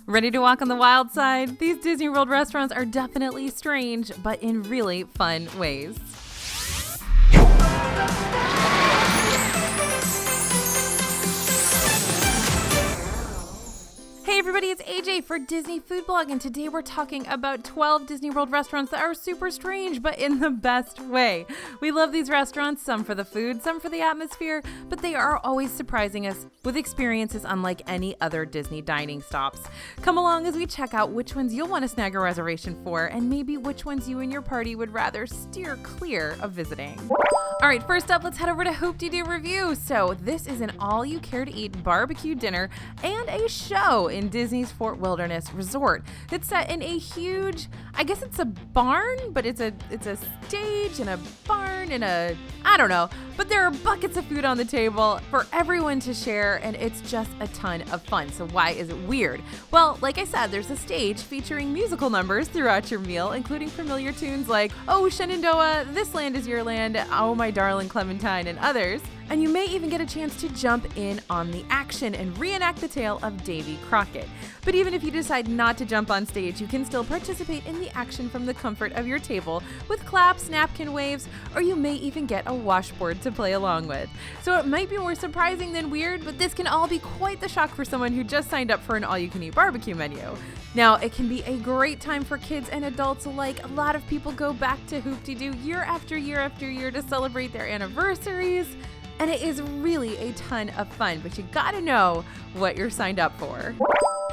Ready to walk on the wild side? These Disney World restaurants are definitely strange, but in really fun ways. Hey everybody, it's AJ for Disney Food Blog, and today we're talking about 12 Disney World restaurants that are super strange, but in the best way. We love these restaurants, some for the food, some for the atmosphere, but they are always surprising us with experiences unlike any other Disney dining stops. Come along as we check out which ones you'll want to snag a reservation for, and maybe which ones you and your party would rather steer clear of visiting. All right, first up, let's head over to Hoop-Dee-Doo Review. So this is an all-you-care-to-eat barbecue dinner and a show in Disney's Fort Wilderness Resort. It's set in a huge, I guess it's a barn, but it's a stage and a barn and I don't know. But there are buckets of food on the table for everyone to share, and it's just a ton of fun. So why is it weird? Well, like I said, there's a stage featuring musical numbers throughout your meal, including familiar tunes like Oh Shenandoah, This Land Is Your Land, Oh My Darling Clementine, and others. And you may even get a chance to jump in on the action and reenact the tale of Davy Crockett. But even if you decide not to jump on stage, you can still participate in the action from the comfort of your table with claps, napkin waves, or you may even get a washboard to play along with. So it might be more surprising than weird, but this can all be quite the shock for someone who just signed up for an all-you-can-eat barbecue menu. Now, it can be a great time for kids and adults alike. A lot of people go back to Hoop-Dee-Doo year after year after year to celebrate their anniversaries. And it is really a ton of fun, but you gotta know what you're signed up for.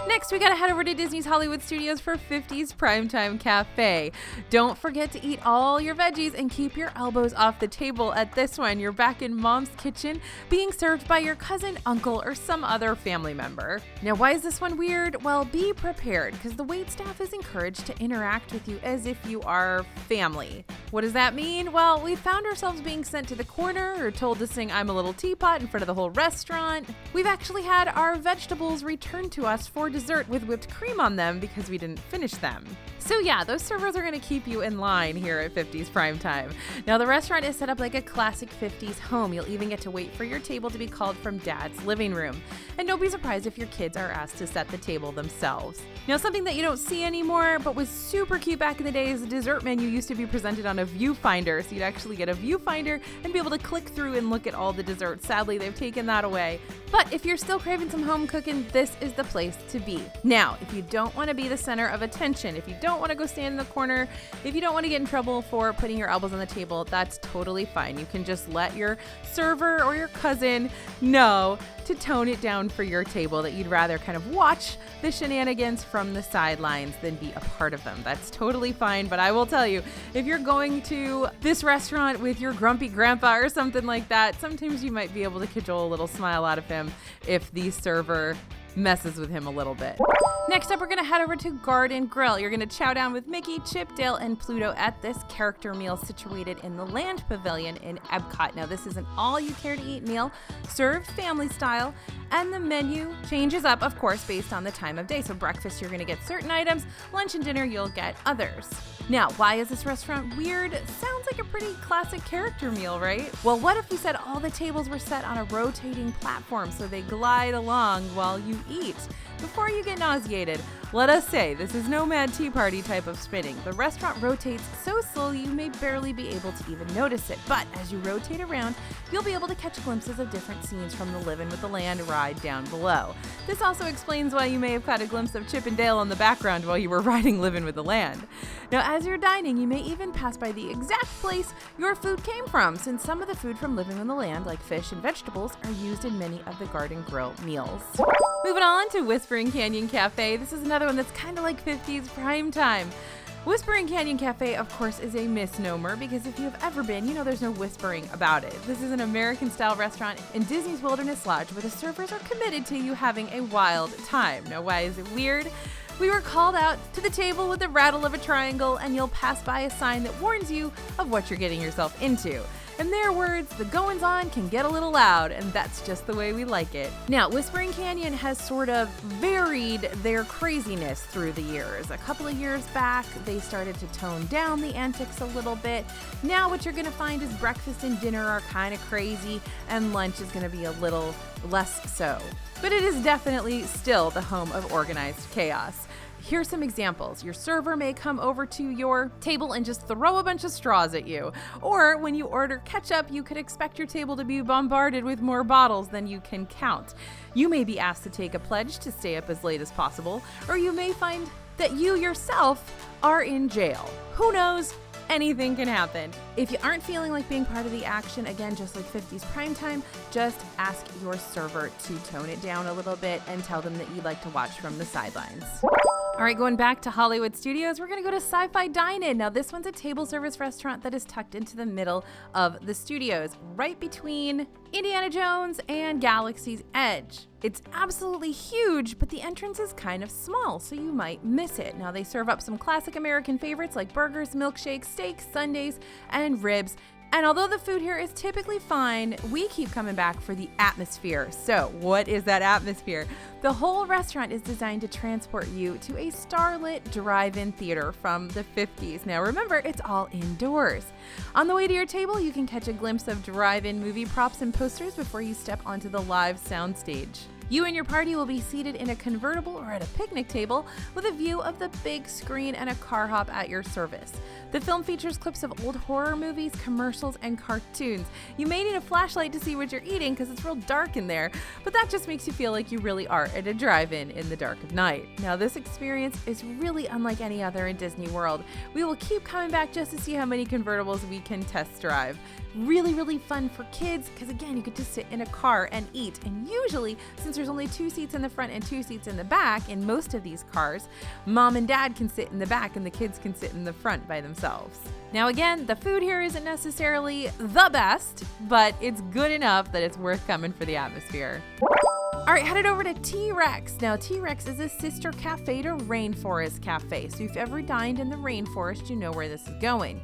Next, we gotta head over to Disney's Hollywood Studios for 50's Primetime Cafe. Don't forget to eat all your veggies and keep your elbows off the table at this one. You're back in Mom's kitchen, being served by your cousin, uncle, or some other family member. Now, why is this one weird? Well, be prepared, because the waitstaff is encouraged to interact with you as if you are family. What does that mean? Well, we found ourselves being sent to the corner or told to sing I'm a Little Teapot in front of the whole restaurant. We've actually had our vegetables returned to us for dessert with whipped cream on them because we didn't finish them. So yeah, those servers are going to keep you in line here at 50's Primetime. Now the restaurant is set up like a classic 50's home. You'll even get to wait for your table to be called from Dad's living room. And don't be surprised if your kids are asked to set the table themselves. Now something that you don't see anymore but was super cute back in the day is the dessert menu used to be presented on a viewfinder. So you'd actually get a viewfinder and be able to click through and look at all the desserts. Sadly, they've taken that away. But if you're still craving some home cooking, this is the place to be. Now, if you don't want to be the center of attention, if you don't want to go stand in the corner, if you don't want to get in trouble for putting your elbows on the table, that's totally fine. You can just let your server or your cousin know to tone it down for your table, that you'd rather kind of watch the shenanigans from the sidelines than be a part of them. That's totally fine, but I will tell you, if you're going to this restaurant with your grumpy grandpa or something like that, sometimes you might be able to cajole a little smile out of him if the server messes with him a little bit. Next up, we're going to head over to Garden Grill. You're going to chow down with Mickey, Chip, Dale, and Pluto at this character meal situated in the Land Pavilion in Epcot. Now, this is an all-you-care-to-eat meal served family style, and the menu changes up, of course, based on the time of day. So breakfast, you're going to get certain items. Lunch and dinner, you'll get others. Now, why is this restaurant weird? Sounds like a pretty classic character meal, right? Well, what if you said all the tables were set on a rotating platform so they glide along while you eat? Before you get nauseated, let us say this is no Mad Tea Party type of spinning. The restaurant rotates so slowly you may barely be able to even notice it. But as you rotate around, you'll be able to catch glimpses of different scenes from the Livin' with the Land ride down below. This also explains why you may have caught a glimpse of Chip and Dale in the background while you were riding Livin' with the Land. Now, as you're dining, you may even pass by the exact place your food came from, since some of the food from Livin' with the Land, like fish and vegetables, are used in many of the Garden Grill meals. Moving on to Whispering Canyon Cafe. This is another one that's kind of like 50's Primetime. Whispering Canyon Cafe, of course, is a misnomer because if you have ever been, you know there's no whispering about it. This is an American-style restaurant in Disney's Wilderness Lodge where the servers are committed to you having a wild time. Now, why is it weird? We were called out to the table with the rattle of a triangle, and you'll pass by a sign that warns you of what you're getting yourself into. In their words, the goings-on can get a little loud, and that's just the way we like it. Now, Whispering Canyon has sort of varied their craziness through the years. A couple of years back, they started to tone down the antics a little bit. Now what you're gonna find is breakfast and dinner are kind of crazy, and lunch is gonna be a little less so. But it is definitely still the home of organized chaos. Here's some examples. Your server may come over to your table and just throw a bunch of straws at you. Or when you order ketchup, you could expect your table to be bombarded with more bottles than you can count. You may be asked to take a pledge to stay up as late as possible, or you may find that you yourself are in jail. Who knows? Anything can happen. If you aren't feeling like being part of the action, again, just like 50s primetime, just ask your server to tone it down a little bit and tell them that you'd like to watch from the sidelines. All right, going back to Hollywood Studios, we're gonna go to Sci-Fi Dine-In. Now this one's a table service restaurant that is tucked into the middle of the studios, right between Indiana Jones and Galaxy's Edge. It's absolutely huge, but the entrance is kind of small, so you might miss it. Now they serve up some classic American favorites like burgers, milkshakes, steaks, sundaes, and ribs. And although the food here is typically fine, we keep coming back for the atmosphere. So what is that atmosphere? The whole restaurant is designed to transport you to a starlit drive-in theater from the 50s. Now remember, it's all indoors. On the way to your table, you can catch a glimpse of drive-in movie props and posters before you step onto the live soundstage. You and your party will be seated in a convertible or at a picnic table with a view of the big screen and a car hop at your service. The film features clips of old horror movies, commercials, and cartoons. You may need a flashlight to see what you're eating because it's real dark in there, but that just makes you feel like you really are at a drive-in in the dark of night. Now, this experience is really unlike any other in Disney World. We will keep coming back just to see how many convertibles we can test drive. Really, really fun for kids because, again, you get to sit in a car and eat. And usually, since there's only 2 seats in the front and 2 seats in the back in most of these cars, mom and dad can sit in the back and the kids can sit in the front by themselves. Now, again, the food here isn't necessarily the best, but it's good enough that it's worth coming for the atmosphere. All right, headed over to T-Rex. Now, T-Rex is a sister cafe to Rainforest Cafe. So if you've ever dined in the rainforest, you know where this is going.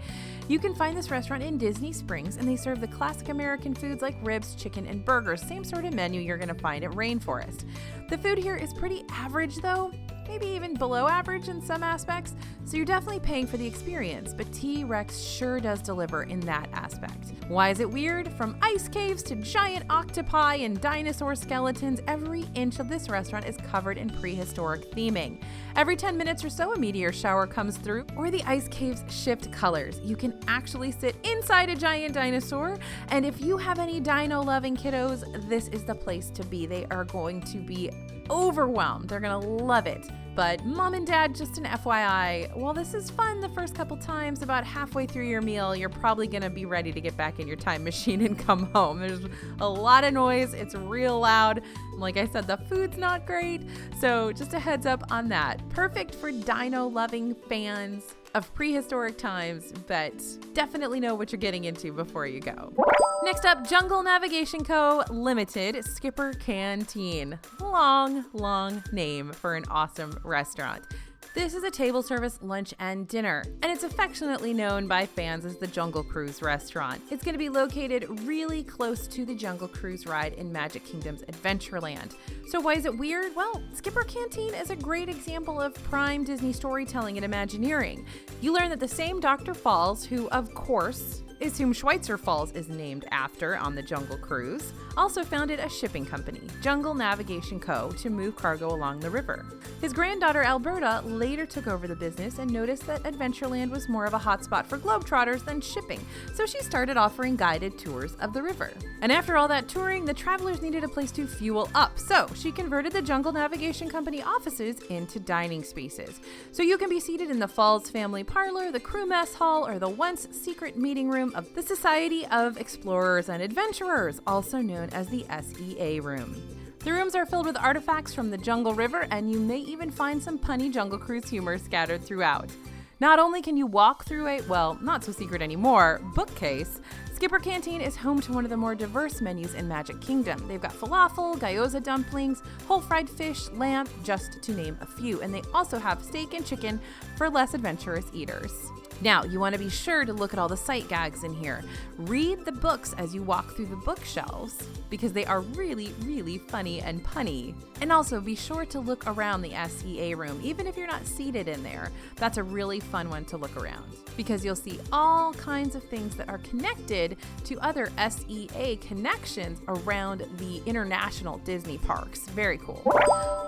You can find this restaurant in Disney Springs, and they serve the classic American foods like ribs, chicken, and burgers. Same sort of menu you're gonna find at Rainforest. The food here is pretty average though, maybe even below average in some aspects, so you're definitely paying for the experience, but T-Rex sure does deliver in that aspect. Why is it weird? From ice caves to giant octopi and dinosaur skeletons, every inch of this restaurant is covered in prehistoric theming. Every 10 minutes or so, a meteor shower comes through, or the ice caves shift colors. You can actually sit inside a giant dinosaur, and if you have any dino-loving kiddos, this is the place to be. They are going to be overwhelmed. They're gonna love it. But mom and dad, just an FYI, while this is fun the first couple times, about halfway through your meal, you're probably gonna be ready to get back in your time machine and come home. There's a lot of noise, it's real loud. Like I said, the food's not great, so just a heads up on that. Perfect for dino-loving fans of prehistoric times, but definitely know what you're getting into before you go. Next up, Jungle Navigation Co. Limited Skipper Canteen. Long name for an awesome restaurant. This is a table service lunch and dinner, and it's affectionately known by fans as the Jungle Cruise restaurant. It's going to be located really close to the Jungle Cruise ride in Magic Kingdom's Adventureland. So why is it weird? Well, Skipper Canteen is a great example of prime Disney storytelling and Imagineering. You learn that the same Dr. Falls, who of course is whom Schweitzer Falls is named after on the Jungle Cruise, also founded a shipping company, Jungle Navigation Co., to move cargo along the river. His granddaughter Alberta later took over the business and noticed that Adventureland was more of a hotspot for globetrotters than shipping, so she started offering guided tours of the river. And after all that touring, the travelers needed a place to fuel up, so she converted the Jungle Navigation Company offices into dining spaces. So you can be seated in the Falls Family Parlor, the Crew Mess Hall, or the once secret meeting room of the Society of Explorers and Adventurers, also known as the SEA Room. The rooms are filled with artifacts from the Jungle River, and you may even find some punny Jungle Cruise humor scattered throughout. Not only can you walk through a, well, not so secret anymore, bookcase, Skipper Canteen is home to one of the more diverse menus in Magic Kingdom. They've got falafel, gyoza dumplings, whole fried fish, lamb, just to name a few, and they also have steak and chicken for less adventurous eaters. Now, you want to be sure to look at all the sight gags in here. Read the books as you walk through the bookshelves because they are really, really funny and punny. And also be sure to look around the SEA room, even if you're not seated in there. That's a really fun one to look around because you'll see all kinds of things that are connected to other SEA connections around the international Disney parks. Very cool.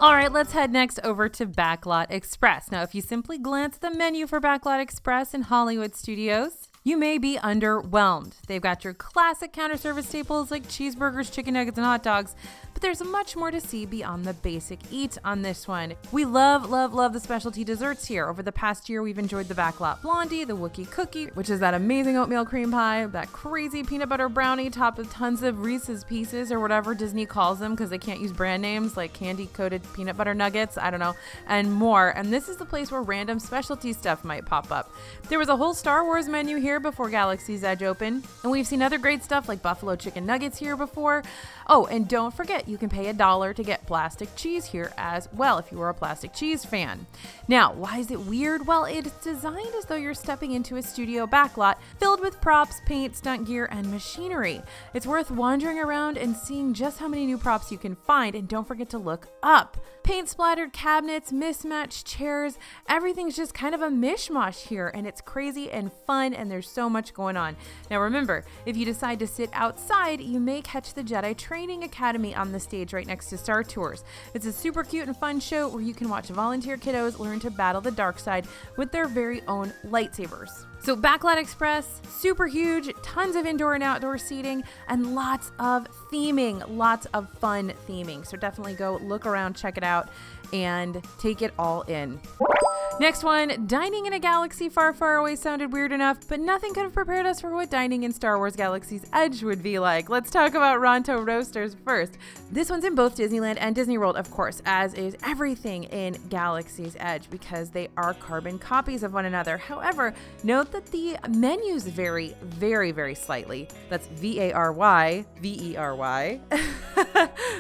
All right, let's head next over to Backlot Express. Now, if you simply glance at the menu for Backlot Express in Hollywood Studios, you may be underwhelmed. They've got your classic counter service staples like cheeseburgers, chicken nuggets, and hot dogs, but there's much more to see beyond the basic eat on this one. We love, love, love the specialty desserts here. Over the past year, we've enjoyed the Backlot Blondie, the Wookiee Cookie, which is that amazing oatmeal cream pie, that crazy peanut butter brownie topped with tons of Reese's Pieces or whatever Disney calls them because they can't use brand names like candy-coated peanut butter nuggets, I don't know, and more. And this is the place where random specialty stuff might pop up. There was a whole Star Wars menu here before Galaxy's Edge opened, and we've seen other great stuff like buffalo chicken nuggets here before. Oh, and don't forget, you can pay $1 to get plastic cheese here as well if you are a plastic cheese fan. Now, why is it weird? Well, it's designed as though you're stepping into a studio backlot filled with props, paint, stunt gear, and machinery. It's worth wandering around and seeing just how many new props you can find, and don't forget to look up. Paint splattered cabinets, mismatched chairs, everything's just kind of a mishmash here, and it's crazy and fun, and there's so much going on. Now remember, if you decide to sit outside, you may catch the Jedi Training Academy on the stage right next to Star Tours. It's a super cute and fun show where you can watch volunteer kiddos learn to battle the dark side with their very own lightsabers. So Backlot Express, super huge, tons of indoor and outdoor seating, and lots of theming, lots of fun theming. So definitely go look around, check it out, and take it all in. Next one, dining in a galaxy far, far away sounded weird enough, but nothing could have prepared us for what dining in Star Wars Galaxy's Edge would be like. Let's talk about Ronto Roasters first. This one's in both Disneyland and Disney World, of course, as is everything in Galaxy's Edge because they are carbon copies of one another. However, note that the menus vary very, very slightly. That's V-A-R-Y, V-E-R-Y.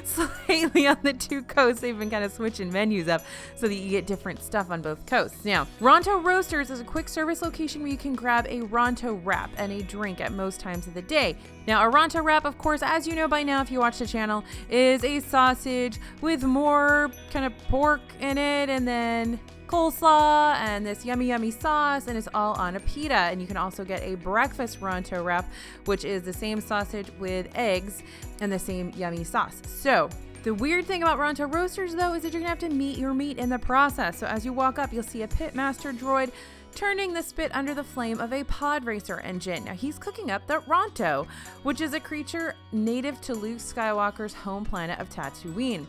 Slightly on the two coasts, they've been kind of switching menus up so that you get different stuff on both coasts. Now, Ronto Roasters is a quick service location where you can grab a Ronto wrap and a drink at most times of the day. Now, a Ronto wrap, of course, as you know by now if you watch the channel, is a sausage with more kind of pork in it and then coleslaw and this yummy, yummy sauce, and it's all on a pita. And you can also get a breakfast Ronto wrap, which is the same sausage with eggs and the same yummy sauce. So the weird thing about Ronto Roasters, though, is that you're gonna have to meet your meat in the process. So as you walk up, you'll see a pitmaster droid turning the spit under the flame of a pod racer engine. Now he's cooking up the Ronto, which is a creature native to Luke Skywalker's home planet of Tatooine.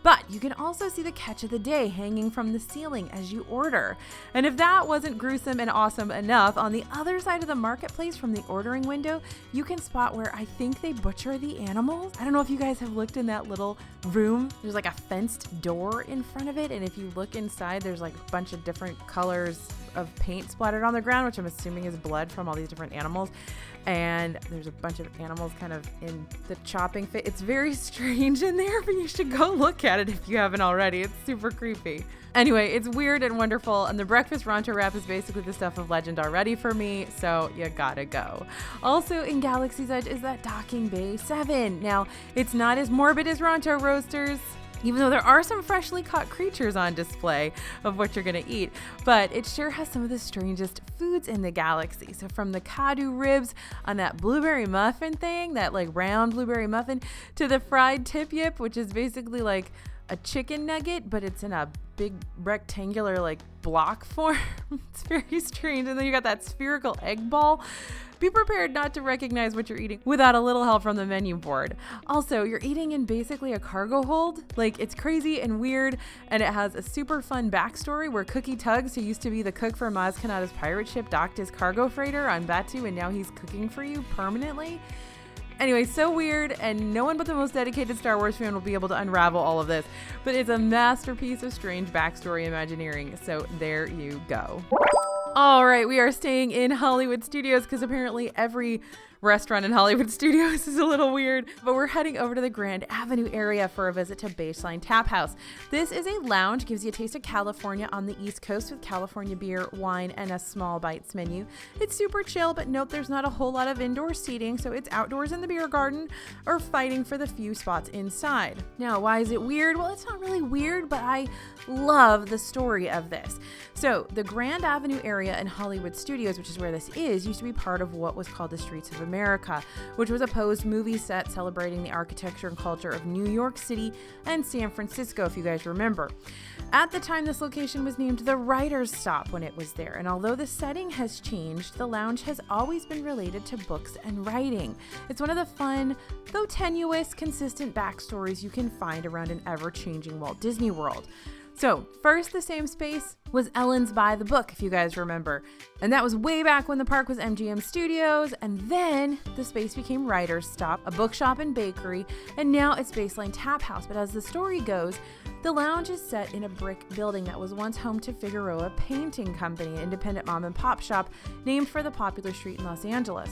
But you can also see the catch of the day hanging from the ceiling as you order. And if that wasn't gruesome and awesome enough, on the other side of the marketplace from the ordering window, you can spot where I think they butcher the animals. I don't know if you guys have looked in that little room. There's like a fenced door in front of it. And if you look inside, there's like a bunch of different colors of paint splattered on the ground, which I'm assuming is blood from all these different animals. And there's a bunch of animals kind of in the chopping fit. It's very strange in there, but you should go look at it if you haven't already. It's super creepy. Anyway, it's weird and wonderful, and the breakfast Ronto wrap is basically the stuff of legend already for me, so you gotta go. Also in Galaxy's Edge is that Docking Bay 7. Now, it's not as morbid as Ronto Roasters, even though there are some freshly caught creatures on display of what you're gonna eat, but it sure has some of the strangest foods in the galaxy. So from the Kadu ribs on that blueberry muffin thing, that like round blueberry muffin, to the fried tip yip, which is basically like a chicken nugget, but it's in a big rectangular like block form. It's very strange. And then you got that spherical egg ball. Be prepared not to recognize what you're eating without a little help from the menu board. Also, you're eating in basically a cargo hold. Like, it's crazy and weird, and it has a super fun backstory where Cookie Tugs, who used to be the cook for Maz Kanata's pirate ship, docked his cargo freighter on Batuu, and now he's cooking for you permanently. Anyway, so weird, and no one but the most dedicated Star Wars fan will be able to unravel all of this, but it's a masterpiece of strange backstory Imagineering, so there you go. All right, we are staying in Hollywood Studios because apparently every restaurant in Hollywood Studios is a little weird, but we're heading over to the Grand Avenue area for a visit to Baseline Tap House. This is a lounge, gives you a taste of California on the East Coast with California beer, wine, and a small bites menu. It's super chill, but note there's not a whole lot of indoor seating, so it's outdoors in the beer garden or fighting for the few spots inside. Now, why is it weird? Well, it's not really weird, but I love the story of this. So the Grand Avenue area in Hollywood Studios, which is where this is, used to be part of what was called the Streets of America, which was a posed movie set celebrating the architecture and culture of New York City and San Francisco, if you guys remember. At the time, this location was named the Writer's Stop when it was there, and although the setting has changed, the lounge has always been related to books and writing. It's one of the fun, though tenuous, consistent backstories you can find around an ever-changing Walt Disney World. So, first the same space was Ellen's By the Book, if you guys remember. And that was way back when the park was MGM Studios, and then the space became Writer's Stop, a bookshop and bakery, and now it's Baseline Tap House. But as the story goes, the lounge is set in a brick building that was once home to Figueroa Painting Company, an independent mom and pop shop named for the popular street in Los Angeles.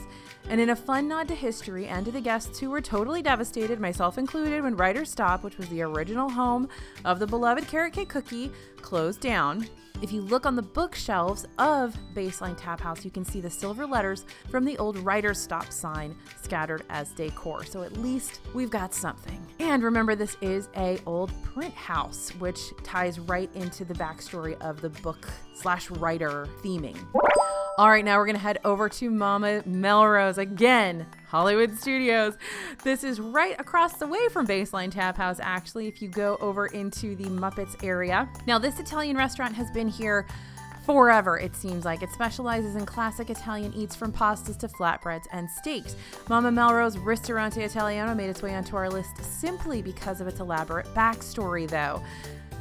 And in a fun nod to history and to the guests who were totally devastated, myself included, when Writer's Stop, which was the original home of the beloved carrot cake cookie, closed down. If you look on the bookshelves of Baseline Tap House, you can see the silver letters from the old Writer's Stop sign scattered as decor. So at least we've got something. And remember, this is a old print house, which ties right into the backstory of the book/writer theming. All right, now we're going to head over to Mama Melrose again, Hollywood Studios. This is right across the way from Baseline Tap House, actually, if you go over into the Muppets area. Now, this Italian restaurant has been here forever, it seems like. It specializes in classic Italian eats from pastas to flatbreads and steaks. Mama Melrose Ristorante Italiano made its way onto our list simply because of its elaborate backstory, though.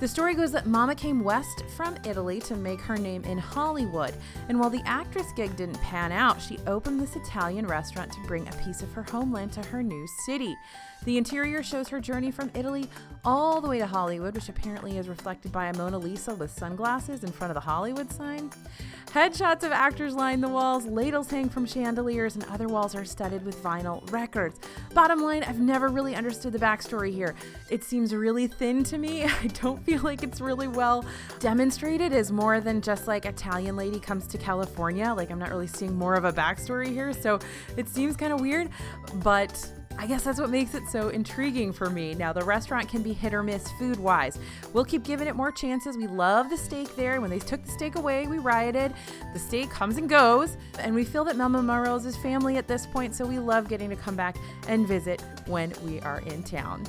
The story goes that Mama came west from Italy to make her name in Hollywood, and while the actress gig didn't pan out, she opened this Italian restaurant to bring a piece of her homeland to her new city. The interior shows her journey from Italy all the way to Hollywood, which apparently is reflected by a Mona Lisa with sunglasses in front of the Hollywood sign. Headshots of actors line the walls, ladles hang from chandeliers, and other walls are studded with vinyl records. Bottom line, I've never really understood the backstory here. It seems really thin to me. I don't feel like it's really well demonstrated as more than just like Italian lady comes to California. Like, I'm not really seeing more of a backstory here, so it seems kind of weird, but I guess that's what makes it so intriguing for me. Now, the restaurant can be hit or miss food-wise. We'll keep giving it more chances. We love the steak there. When they took the steak away, we rioted. The steak comes and goes, and we feel that Mama Melrose is family at this point, so we love getting to come back and visit when we are in town.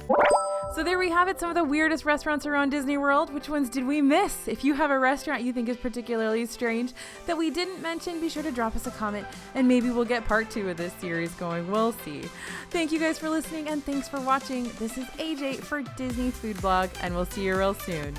So there we have it, some of the weirdest restaurants around Disney World. Which ones did we miss? If you have a restaurant you think is particularly strange that we didn't mention, be sure to drop us a comment and maybe we'll get part 2 of this series going. We'll see. Thank you guys for listening and thanks for watching. This is AJ for Disney Food Blog, and we'll see you real soon.